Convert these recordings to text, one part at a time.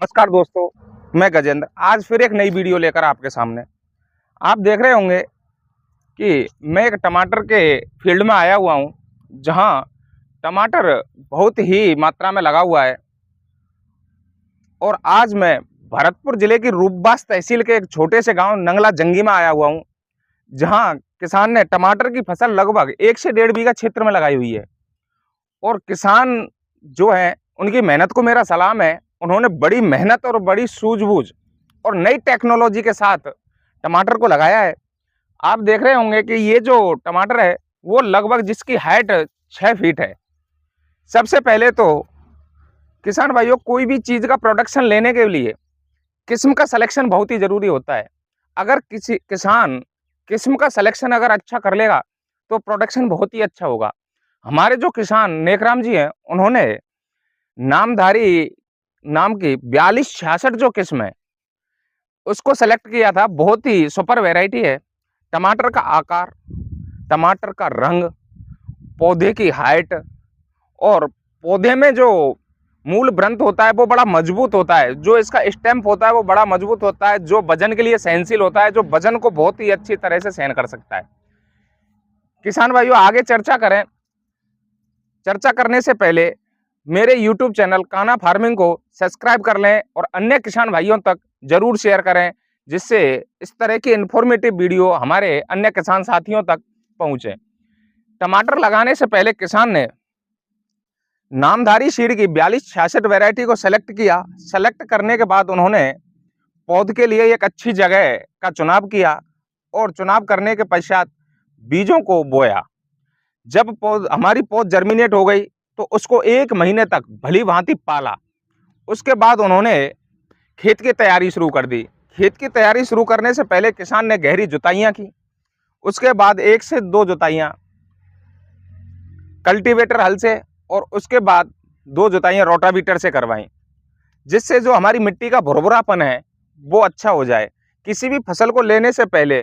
नमस्कार दोस्तों, मैं गजेंद्र आज फिर एक नई वीडियो लेकर आपके सामने। आप देख रहे होंगे कि मैं एक टमाटर के फील्ड में आया हुआ हूं, जहां टमाटर बहुत ही मात्रा में लगा हुआ है। और आज मैं भरतपुर जिले की रूपबास तहसील के एक छोटे से गांव नंगला जंगी में आया हुआ हूं, जहां किसान ने टमाटर की फसल लगभग 1 से 1.5 बीघा क्षेत्र में लगाई हुई है। और किसान जो है, उनकी मेहनत को मेरा सलाम है। उन्होंने बड़ी मेहनत और बड़ी सूझबूझ और नई टेक्नोलॉजी के साथ टमाटर को लगाया है। आप देख रहे होंगे कि ये जो टमाटर है, वो लगभग जिसकी हाइट 6 फीट है। सबसे पहले तो किसान भाइयों, कोई भी चीज़ का प्रोडक्शन लेने के लिए किस्म का सिलेक्शन बहुत ही ज़रूरी होता है। अगर किसी किसान किस्म का सिलेक्शन अगर अच्छा कर लेगा, तो प्रोडक्शन बहुत ही अच्छा होगा। हमारे जो किसान नेकराम जी हैं, उन्होंने नामधारी नाम की 4266 जो किस्म है, उसको सेलेक्ट किया था। बहुत ही सुपर वैरायटी है। टमाटर का आकार, टमाटर का रंग, पौधे की हाइट और पौधे में जो मूल ग्रंथ होता है वो बड़ा मजबूत होता है। जो इसका स्टेम होता है वो बड़ा मजबूत होता है, जो वजन के लिए सहनशील होता है, जो वजन को बहुत ही अच्छी तरह से सहन कर सकता है। किसान भाइयों, आगे चर्चा करने से पहले मेरे YouTube चैनल कान्हा फार्मिंग को सब्सक्राइब कर लें और अन्य किसान भाइयों तक जरूर शेयर करें, जिससे इस तरह की इन्फॉर्मेटिव वीडियो हमारे अन्य किसान साथियों तक पहुंचे। टमाटर लगाने से पहले किसान ने नामधारी सीड की 4266 वैरायटी को सेलेक्ट किया। सेलेक्ट करने के बाद उन्होंने पौध के लिए एक अच्छी जगह का चुनाव किया और चुनाव करने के पश्चात बीजों को बोया। जब हमारी पौध जर्मिनेट हो गई, तो उसको 1 महीने तक भली भांति पाला। उसके बाद उन्होंने खेत की तैयारी शुरू कर दी। खेत की तैयारी शुरू करने से पहले किसान ने गहरी जुताइयां की। उसके बाद 1 से 2 जुताइयां कल्टीवेटर हल से और उसके बाद 2 जुताइयां रोटावीटर से करवाई, जिससे जो हमारी मिट्टी का भुरभुरापन है वो अच्छा हो जाए। किसी भी फसल को लेने से पहले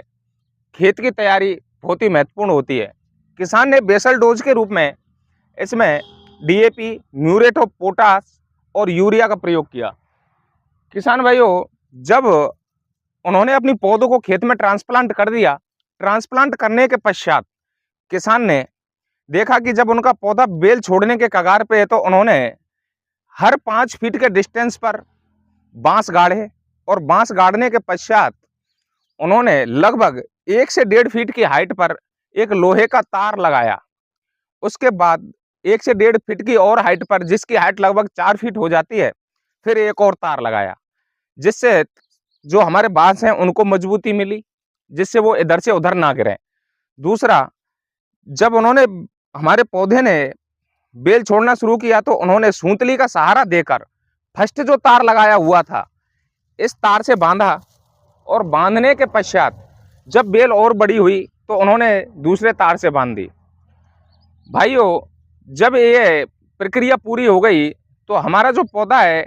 खेत की तैयारी बहुत ही महत्वपूर्ण होती है। किसान ने बेसल डोज के रूप में इसमें DAP, म्यूरेट ऑफ पोटास और यूरिया का प्रयोग किया। किसान भाइयों, जब उन्होंने अपनी पौधों को खेत में ट्रांसप्लांट कर दिया, ट्रांसप्लांट करने के पश्चात किसान ने देखा कि जब उनका पौधा बेल छोड़ने के कगार पे है, तो उन्होंने हर 5 फीट के डिस्टेंस पर बांस गाड़े और बांस गाड़ने के पश्चात उन्होंने लगभग 1 से 1.5 फीट की हाइट पर एक लोहे का तार लगाया। उसके बाद 1 से 1.5 फीट की और हाइट पर, जिसकी हाइट लगभग 4 फीट हो जाती है, फिर एक और तार लगाया, जिससे जो हमारे बांस हैं उनको मजबूती मिली, जिससे वो इधर से उधर ना गिरे। दूसरा, जब उन्होंने हमारे पौधे ने बेल छोड़ना शुरू किया, तो उन्होंने सूतली का सहारा देकर फर्स्ट जो तार लगाया हुआ था, इस तार से बांधा और बांधने के पश्चात जब बेल और बड़ी हुई, तो उन्होंने दूसरे तार से बांध दी। भाइयों, जब ये प्रक्रिया पूरी हो गई, तो हमारा जो पौधा है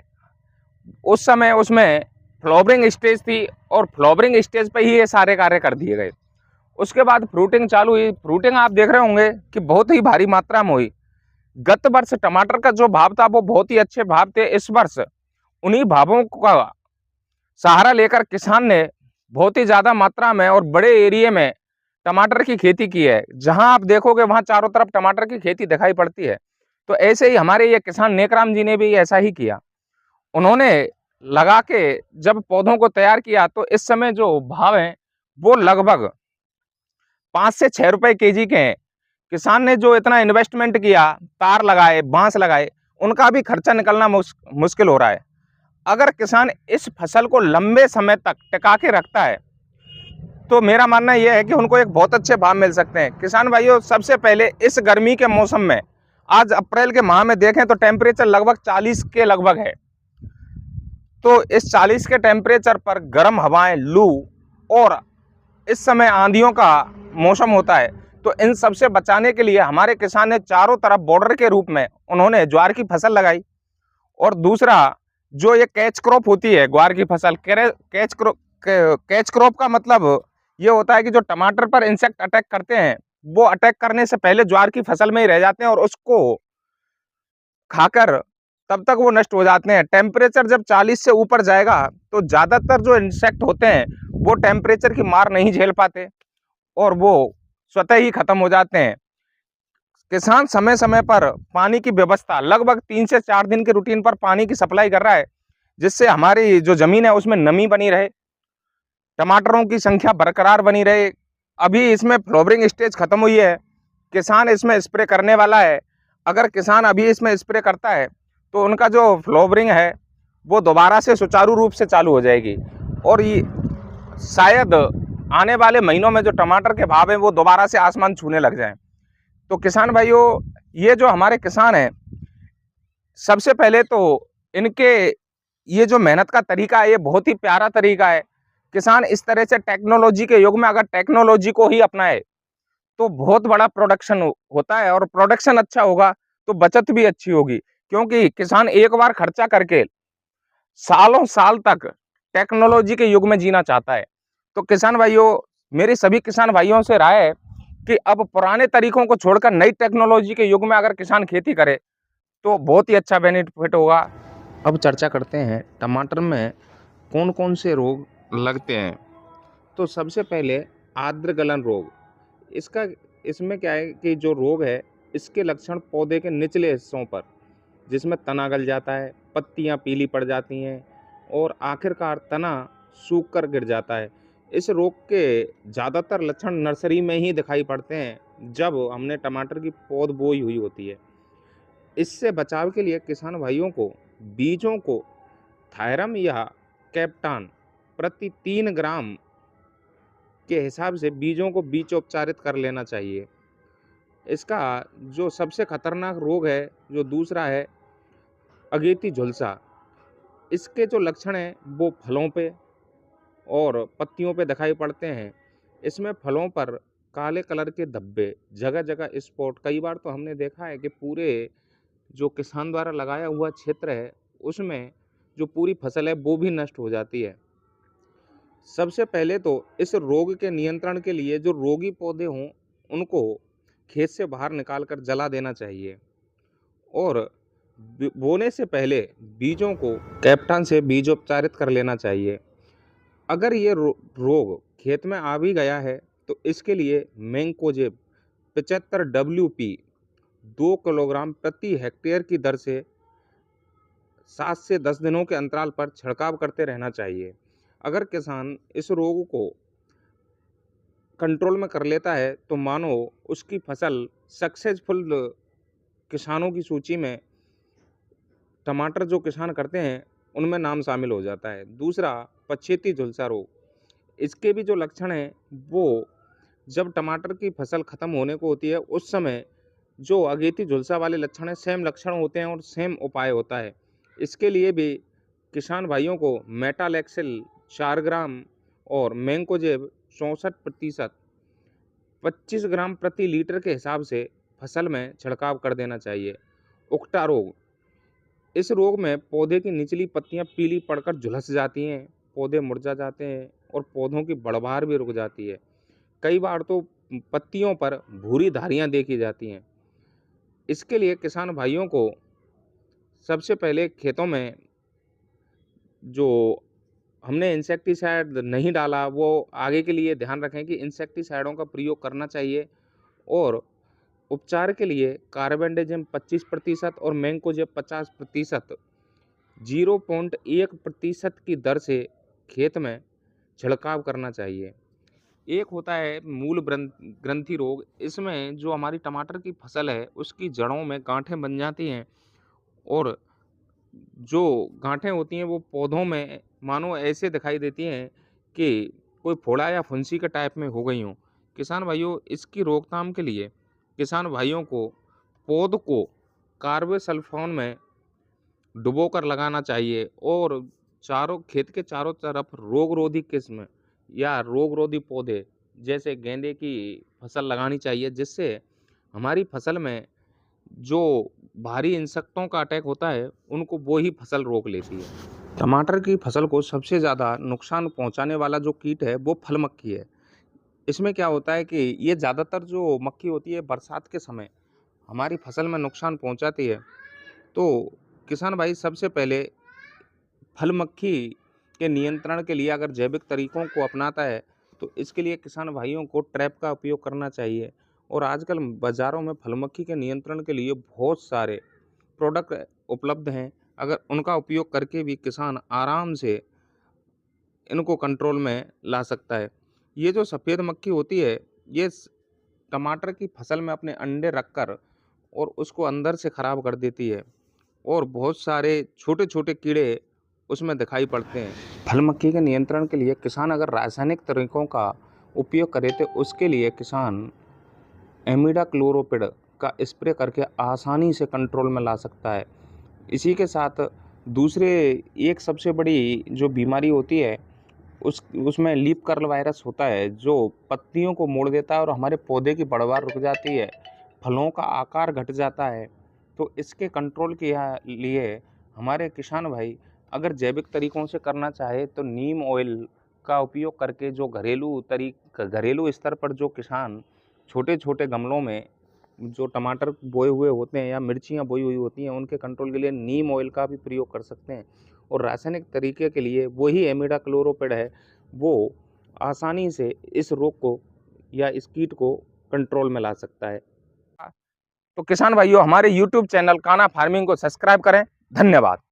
उस समय उसमें फ्लावरिंग स्टेज थी और फ्लावरिंग स्टेज पे ही ये सारे कार्य कर दिए गए। उसके बाद फ्रूटिंग चालू हुई। फ्रूटिंग आप देख रहे होंगे कि बहुत ही भारी मात्रा में हुई। गत वर्ष टमाटर का जो भाव था वो बहुत ही अच्छे भाव थे। इस वर्ष उन्हीं भावों का सहारा लेकर किसान ने बहुत ही ज़्यादा मात्रा में और बड़े एरिया में टमाटर की खेती की है। जहां आप देखोगे वहां चारों तरफ टमाटर की खेती दिखाई पड़ती है। तो ऐसे ही हमारे ये किसान नेकराम जी ने भी ऐसा ही किया। उन्होंने लगा के जब पौधों को तैयार किया, तो इस समय जो भाव हैं वो लगभग 5 से 6 रुपए केजी के हैं। किसान ने जो इतना इन्वेस्टमेंट किया, तार लगाए, बांस लगाए, उनका भी खर्चा निकलना मुश्किल हो रहा है। अगर किसान इस फसल को लंबे समय तक टिका के रखता है, तो मेरा मानना यह है कि उनको एक बहुत अच्छे भाव मिल सकते हैं। किसान भाइयों, सबसे पहले इस गर्मी के मौसम में, आज अप्रैल के माह में देखें तो टेम्परेचर लगभग 40 के लगभग है। तो इस 40 के टेम्परेचर पर गर्म हवाएं, लू और इस समय आंधियों का मौसम होता है, तो इन सब से बचाने के लिए हमारे किसान ने चारों तरफ बॉर्डर के रूप में उन्होंने ज्वार की फसल लगाई। और दूसरा, जो ये कैच क्रॉप होती है ग्वार की फसल, कैच क्रॉप का मतलब ये होता है कि जो टमाटर पर इंसेक्ट अटैक करते हैं, वो अटैक करने से पहले ज्वार की फसल में ही रह जाते हैं और उसको खाकर तब तक वो नष्ट हो जाते हैं। टेम्परेचर जब 40 से ऊपर जाएगा तो ज़्यादातर जो इंसेक्ट होते हैं वो टेम्परेचर की मार नहीं झेल पाते और वो स्वतः ही खत्म हो जाते हैं। किसान समय समय पर पानी की व्यवस्था लगभग 3 से 4 दिन के रूटीन पर पानी की सप्लाई कर रहा है, जिससे हमारी जो जमीन है उसमें नमी बनी रहे, टमाटरों की संख्या बरकरार बनी रहे। अभी इसमें फ्लावरिंग स्टेज खत्म हुई है, किसान इसमें स्प्रे करने वाला है। अगर किसान अभी इसमें स्प्रे करता है तो उनका जो फ्लावरिंग है वो दोबारा से सुचारू रूप से चालू हो जाएगी और ये शायद आने वाले महीनों में जो टमाटर के भाव हैं वो दोबारा से आसमान छूने लग जाएं। तो किसान भाइयों, ये जो हमारे किसान हैं, सबसे पहले तो इनके ये जो मेहनत का तरीका है ये बहुत ही प्यारा तरीका है। किसान इस तरह से टेक्नोलॉजी के युग में अगर टेक्नोलॉजी को ही अपनाए तो बहुत बड़ा प्रोडक्शन होता है और प्रोडक्शन अच्छा होगा तो बचत भी अच्छी होगी, क्योंकि किसान एक बार खर्चा करके सालों साल तक टेक्नोलॉजी के युग में जीना चाहता है। तो किसान भाइयों, मेरी सभी किसान भाइयों से राय है कि अब पुराने तरीकों को छोड़कर नई टेक्नोलॉजी के युग में अगर किसान खेती करे तो बहुत ही अच्छा बेनिफिट होगा। अब चर्चा करते हैं टमाटर में कौन कौन से रोग लगते हैं। तो सबसे पहले आर्द्र गलन रोग, इसका इसमें क्या है कि जो रोग है इसके लक्षण पौधे के निचले हिस्सों पर, जिसमें तना गल जाता है, पत्तियां पीली पड़ जाती हैं और आखिरकार तना सूख कर गिर जाता है। इस रोग के ज़्यादातर लक्षण नर्सरी में ही दिखाई पड़ते हैं जब हमने टमाटर की पौध बोई हुई होती है। इससे बचाव के लिए किसान भाइयों को बीजों को थायरम या कैप्टान प्रति 3 ग्राम के हिसाब से बीजों को बीजोपचारित कर लेना चाहिए। इसका जो सबसे खतरनाक रोग है, जो दूसरा है अगेती झुलसा, इसके जो लक्षण हैं वो फलों पे और पत्तियों पे दिखाई पड़ते हैं। इसमें फलों पर काले कलर के धब्बे, जगह जगह स्पॉट, कई बार तो हमने देखा है कि पूरे जो किसान द्वारा लगाया हुआ क्षेत्र है उसमें जो पूरी फसल है वो भी नष्ट हो जाती है। सबसे पहले तो इस रोग के नियंत्रण के लिए जो रोगी पौधे हों उनको खेत से बाहर निकाल कर जला देना चाहिए और बोने से पहले बीजों को कैप्टन से बीजोपचारित कर लेना चाहिए। अगर ये रोग खेत में आ भी गया है तो इसके लिए मैंकोजेब 75 WP 2 किलोग्राम प्रति हेक्टेयर की दर से 7 से 10 दिनों के अंतराल पर छिड़काव करते रहना चाहिए। अगर किसान इस रोग को कंट्रोल में कर लेता है तो मानो उसकी फसल सक्सेसफुल किसानों की सूची में टमाटर जो किसान करते हैं उनमें नाम शामिल हो जाता है। दूसरा, पछेती झुलसा रोग, इसके भी जो लक्षण हैं वो जब टमाटर की फसल खत्म होने को होती है उस समय जो अगेती झुलसा वाले लक्षण हैं सेम लक्षण होते हैं और सेम उपाय होता है। इसके लिए भी किसान भाइयों को मेटालेक्सिल 4 ग्राम और मैंकोजेब 64% 25 ग्राम प्रति लीटर के हिसाब से फसल में छिड़काव कर देना चाहिए। उकटा रोग, इस रोग में पौधे की निचली पत्तियां पीली पड़कर झुलस जाती हैं, पौधे मुरझा जाते हैं और पौधों की बढ़वार भी रुक जाती है। कई बार तो पत्तियों पर भूरी धारियां देखी जाती हैं। इसके लिए किसान भाइयों को सबसे पहले खेतों में जो हमने इंसेक्टिसाइड नहीं डाला वो आगे के लिए ध्यान रखें कि इंसेक्टिसाइडों का प्रयोग करना चाहिए और उपचार के लिए कार्बेंडाजिम 25% और मैंकोजेब 50% 0.1% की दर से खेत में छिड़काव करना चाहिए। एक होता है मूल ग्रंथि रोग, इसमें जो हमारी टमाटर की फसल है उसकी जड़ों में गांठें बन जाती हैं और जो गांठें होती हैं वो पौधों में मानो ऐसे दिखाई देती हैं कि कोई फोड़ा या फुंसी के टाइप में हो गई हों। किसान भाइयों, इसकी रोकथाम के लिए किसान भाइयों को पौध को कार्बोसल्फोन में डुबोकर लगाना चाहिए और चारों खेत के चारों तरफ रोग रोधी किस्म या रोग रोधी पौधे जैसे गेंदे की फसल लगानी चाहिए, जिससे हमारी फसल में जो भारी इंसेक्टों का अटैक होता है उनको वो ही फसल रोक लेती है। टमाटर की फसल को सबसे ज़्यादा नुकसान पहुंचाने वाला जो कीट है वो फल मक्खी है। इसमें क्या होता है कि ये ज़्यादातर जो मक्खी होती है बरसात के समय हमारी फसल में नुकसान पहुंचाती है। तो किसान भाई सबसे पहले फल मक्खी के नियंत्रण के लिए अगर जैविक तरीकों को अपनाता है तो इसके लिए किसान भाइयों को ट्रैप का उपयोग करना चाहिए। और आजकल बाज़ारों में फल मक्खी के नियंत्रण के लिए बहुत सारे प्रोडक्ट उपलब्ध हैं। अगर उनका उपयोग करके भी किसान आराम से इनको कंट्रोल में ला सकता है। ये जो सफ़ेद मक्खी होती है, ये टमाटर की फसल में अपने अंडे रखकर और उसको अंदर से ख़राब कर देती है और बहुत सारे छोटे-छोटे कीड़े उसमें दिखाई पड़ते हैं। फल मक्खी के नियंत्रण के लिए किसान अगर रासायनिक तरीकों का उपयोग करे तो उसके लिए किसान इमिडाक्लोप्रिड का स्प्रे करके आसानी से कंट्रोल में ला सकता है। इसी के साथ दूसरे एक सबसे बड़ी जो बीमारी होती है उसमें लीफ कर्ल वायरस होता है, जो पत्तियों को मोड़ देता है और हमारे पौधे की पैदावार रुक जाती है, फलों का आकार घट जाता है। तो इसके कंट्रोल के लिए हमारे किसान भाई अगर जैविक तरीकों से करना चाहे तो नीम ऑयल का उपयोग करके जो घरेलू स्तर पर जो किसान छोटे-छोटे गमलों में जो टमाटर बोए हुए होते हैं या मिर्चियाँ बोई हुई होती हैं, उनके कंट्रोल के लिए नीम ऑयल का भी प्रयोग कर सकते हैं। और रासायनिक तरीके के लिए वही इमिडाक्लोप्रिड है, वो आसानी से इस रोग को या इस कीट को कंट्रोल में ला सकता है। तो किसान भाइयों, हमारे यूट्यूब चैनल कान्हा फार्मिंग को सब्सक्राइब करें। धन्यवाद।